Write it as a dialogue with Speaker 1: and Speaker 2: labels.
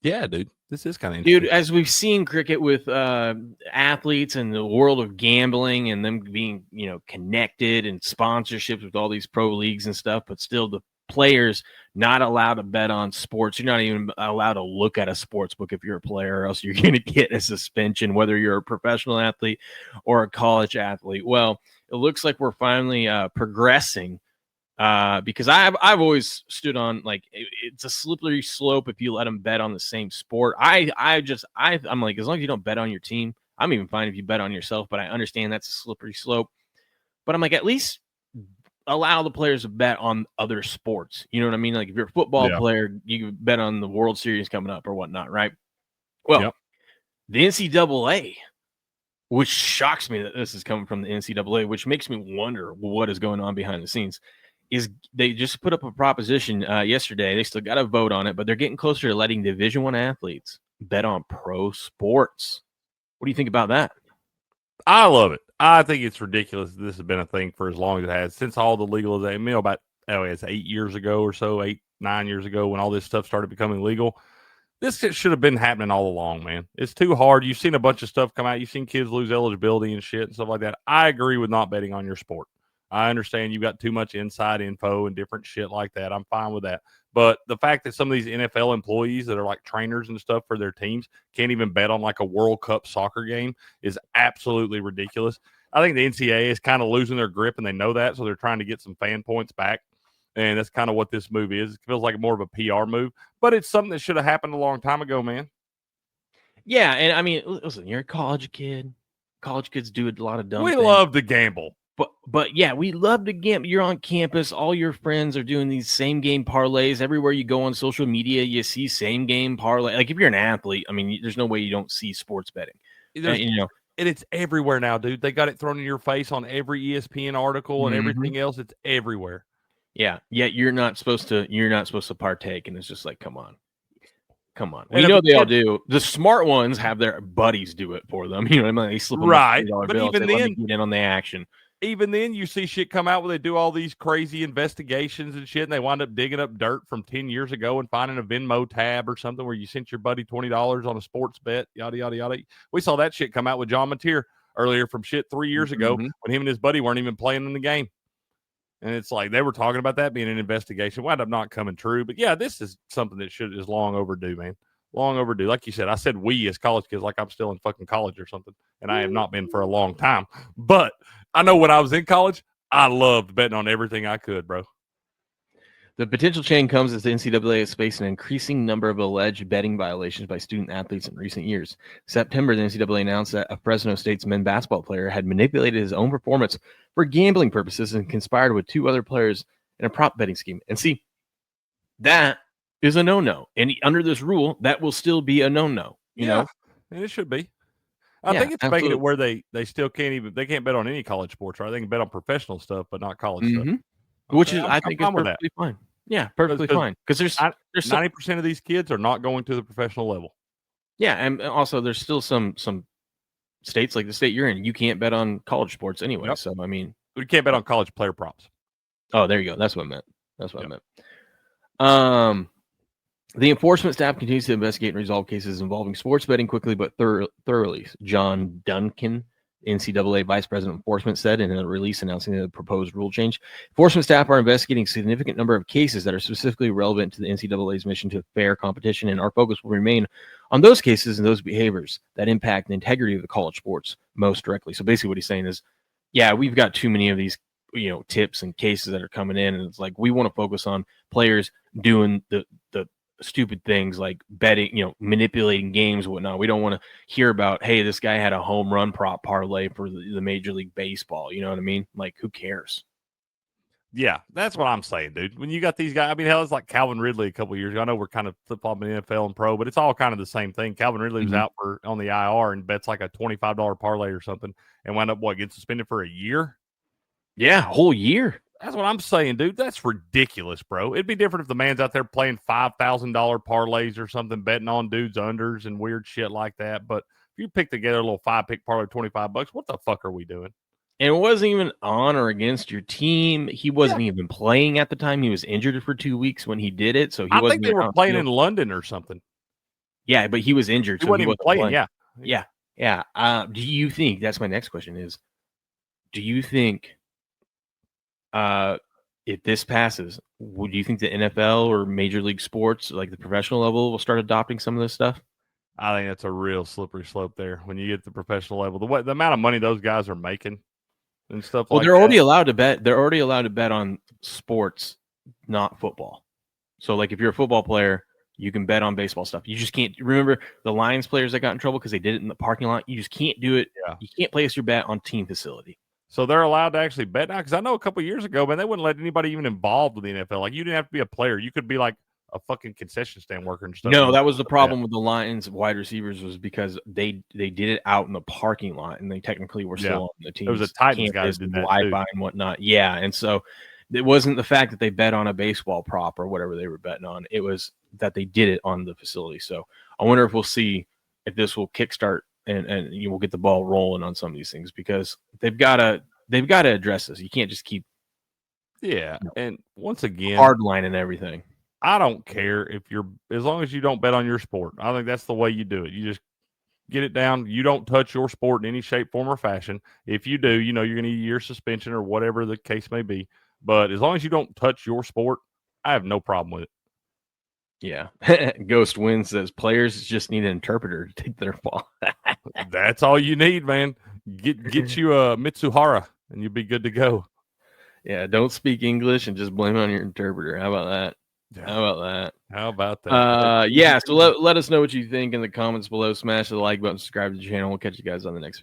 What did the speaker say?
Speaker 1: Yeah, dude. This is kind of
Speaker 2: Dude,
Speaker 1: interesting.
Speaker 2: as we've seen cricket with athletes and the world of gambling and them being, connected and sponsorships with all these pro leagues and stuff, but still the players not allowed to bet on sports. You're not even allowed to look at a sports book if you're a player, or else you're going to get a suspension, whether you're a professional athlete or a college athlete. Well, it looks like we're finally progressing because I've always stood on like it's a slippery slope if you let them bet on the same sport. I'm like, as long as you don't bet on your team, I'm even fine if you bet on yourself. But I understand that's a slippery slope. But I'm like, at least allow the players to bet on other sports. You know what I mean? Like if you're a football player, you bet on the World Series coming up or whatnot, right? Well, the NCAA, which shocks me that this is coming from the NCAA, which makes me wonder what is going on behind the scenes. Is they just put up a proposition yesterday. They still got to vote on it, but they're getting closer to letting Division I athletes bet on pro sports. What do you think about that?
Speaker 1: I love it. I think it's ridiculous. This has been a thing for as long as it has, since all the legalization. It's 8 years ago or so, 9 years ago, when all this stuff started becoming legal. This should have been happening all along, man. It's too hard. You've seen a bunch of stuff come out. You've seen kids lose eligibility and shit and stuff like that. I agree with not betting on your sport. I understand you've got too much inside info and different shit like that. I'm fine with that. But the fact that some of these NFL employees that are like trainers and stuff for their teams can't even bet on like a World Cup soccer game is absolutely ridiculous. I think the NCAA is kind of losing their grip, and they know that, so they're trying to get some fan points back. And that's kind of what this move is. It feels like more of a PR move, but it's something that should have happened a long time ago, man.
Speaker 2: Yeah, and I mean, listen, you're a college kid. College kids do a lot of dumb
Speaker 1: We
Speaker 2: things.
Speaker 1: love to gamble.
Speaker 2: But yeah, we love to gamble. You're on campus. All your friends are doing these same game parlays. Everywhere you go on social media, you see same game parlay. Like if you're an athlete, I mean, there's no way you don't see sports betting.
Speaker 1: And it's everywhere now, dude. They got it thrown in your face on every ESPN article and everything else. It's everywhere.
Speaker 2: Yeah. Yet you're not supposed to partake. And it's just like, come on.
Speaker 1: And
Speaker 2: We know they all do. The smart ones have their buddies do it for them. You know what I mean? They slip them
Speaker 1: right.
Speaker 2: $20
Speaker 1: But
Speaker 2: bill
Speaker 1: even
Speaker 2: and say,
Speaker 1: then,
Speaker 2: let me get in on the action.
Speaker 1: Even then, you see shit come out where they do all these crazy investigations and shit, and they wind up digging up dirt from 10 years ago and finding a Venmo tab or something where you sent your buddy $20 on a sports bet, yada, yada, yada. We saw that shit come out with John Mateer earlier from shit 3 years ago when him and his buddy weren't even playing in the game. And it's like they were talking about that being an investigation. Wound up not coming true. But yeah, this is something that is long overdue, man. Long overdue. Like you said, I said we as college kids, like I'm still in fucking college or something. And I have not been for a long time. But I know when I was in college, I loved betting on everything I could, bro.
Speaker 2: The potential change comes as the NCAA has faced an increasing number of alleged betting violations by student athletes in recent years. September, the NCAA announced that a Fresno State's men's basketball player had manipulated his own performance for gambling purposes and conspired with 2 other players in a prop betting scheme. And see, that is a no-no. And under this rule, that will still be a no-no. You know?
Speaker 1: And it should be. I think it's making it where they still can't bet on any college sports, right? They can bet on professional stuff, but not college stuff.
Speaker 2: Which is, I think, is perfectly fine. Yeah, perfectly fine. Because there's
Speaker 1: 90% of these kids are not going to the professional level.
Speaker 2: Yeah, and also there's still some states like the state you're in, you can't bet on college sports anyway. Yep. So I mean,
Speaker 1: you can't bet on college player props.
Speaker 2: Oh, there you go. That's what I meant. The enforcement staff continues to investigate and resolve cases involving sports betting quickly but thoroughly. John Duncan, NCAA Vice President of Enforcement, said in a release announcing the proposed rule change. Enforcement staff are investigating a significant number of cases that are specifically relevant to the NCAA's mission to fair competition, and our focus will remain on those cases and those behaviors that impact the integrity of the college sports most directly. So basically what he's saying is, yeah, we've got too many of these, tips and cases that are coming in, and it's like we want to focus on players doing the stupid things like betting, manipulating games and whatnot. We don't want to hear about, hey, this guy had a home run prop parlay for the Major League Baseball. You know what I mean? Like, who cares?
Speaker 1: Yeah, that's what I'm saying, dude. When you got these guys, I mean, hell, it's like Calvin Ridley a couple of years ago. I know we're kind of flip-flopping NFL and pro, but it's all kind of the same thing. Calvin Ridley was out on the IR and bets like a $25 parlay or something and wound up, getting suspended for a year?
Speaker 2: Yeah, a whole year.
Speaker 1: That's what I'm saying, dude. That's ridiculous, bro. It'd be different if the man's out there playing $5,000 parlays or something, betting on dudes' unders and weird shit like that. But if you pick together a little 5-pick parlay, $25, what the fuck are we doing?
Speaker 2: And it wasn't even on or against your team. He wasn't even playing at the time. He was injured for 2 weeks when he did it. So I
Speaker 1: think they were playing in London or something.
Speaker 2: Yeah, but he was injured,
Speaker 1: He
Speaker 2: so
Speaker 1: wasn't
Speaker 2: he
Speaker 1: even
Speaker 2: wasn't
Speaker 1: playing.
Speaker 2: playing.
Speaker 1: Yeah.
Speaker 2: Yeah. Do you think that's my next question is? Do you think, if this passes, would you think the NFL or Major League Sports, like the professional level, will start adopting some of this stuff?
Speaker 1: I think that's a real slippery slope there when you get to the professional level. The amount of money those guys are making and stuff
Speaker 2: Well,
Speaker 1: like
Speaker 2: they're
Speaker 1: that.
Speaker 2: already allowed to bet. They're already allowed to bet on sports, not football. So, like, if you're a football player, you can bet on baseball stuff. You just can't. Remember the Lions players that got in trouble because they did it in the parking lot. You just can't do it.
Speaker 1: Yeah.
Speaker 2: You can't place your bet on team facility.
Speaker 1: So they're allowed to actually bet now? Because I know a couple of years ago, man, they wouldn't let anybody even involved with the NFL. Like, you didn't have to be a player. You could be like a fucking concession stand worker and stuff.
Speaker 2: No, that was the problem with the Lions wide receivers was because they did it out in the parking lot, and they technically were still on the team's
Speaker 1: There was a Titans guy
Speaker 2: campus
Speaker 1: that did
Speaker 2: and
Speaker 1: that
Speaker 2: Wi-Fi
Speaker 1: too.
Speaker 2: and whatnot. Yeah, and so it wasn't the fact that they bet on a baseball prop or whatever they were betting on. It was that they did it on the facility. So I wonder if we'll see if this will kickstart and you will get the ball rolling on some of these things because they've got to address this. You can't just keep
Speaker 1: And once again,
Speaker 2: hardlining everything.
Speaker 1: I don't care if you're as long as you don't bet on your sport. I think that's the way you do it. You just get it down. You don't touch your sport in any shape, form, or fashion. If you do, you're going to get a year suspension or whatever the case may be. But as long as you don't touch your sport, I have no problem with it.
Speaker 2: Yeah. Ghost Win says players just need an interpreter to take their fall.
Speaker 1: That's all you need, man. Get you a Mitsuhara and you'll be good to go.
Speaker 2: Yeah, don't speak English and just blame it on your interpreter. How about that?
Speaker 1: Yeah.
Speaker 2: How about
Speaker 1: that?
Speaker 2: Yeah, so let us know what you think in the comments below. Smash the like button, subscribe to the channel. We'll catch you guys on the next video.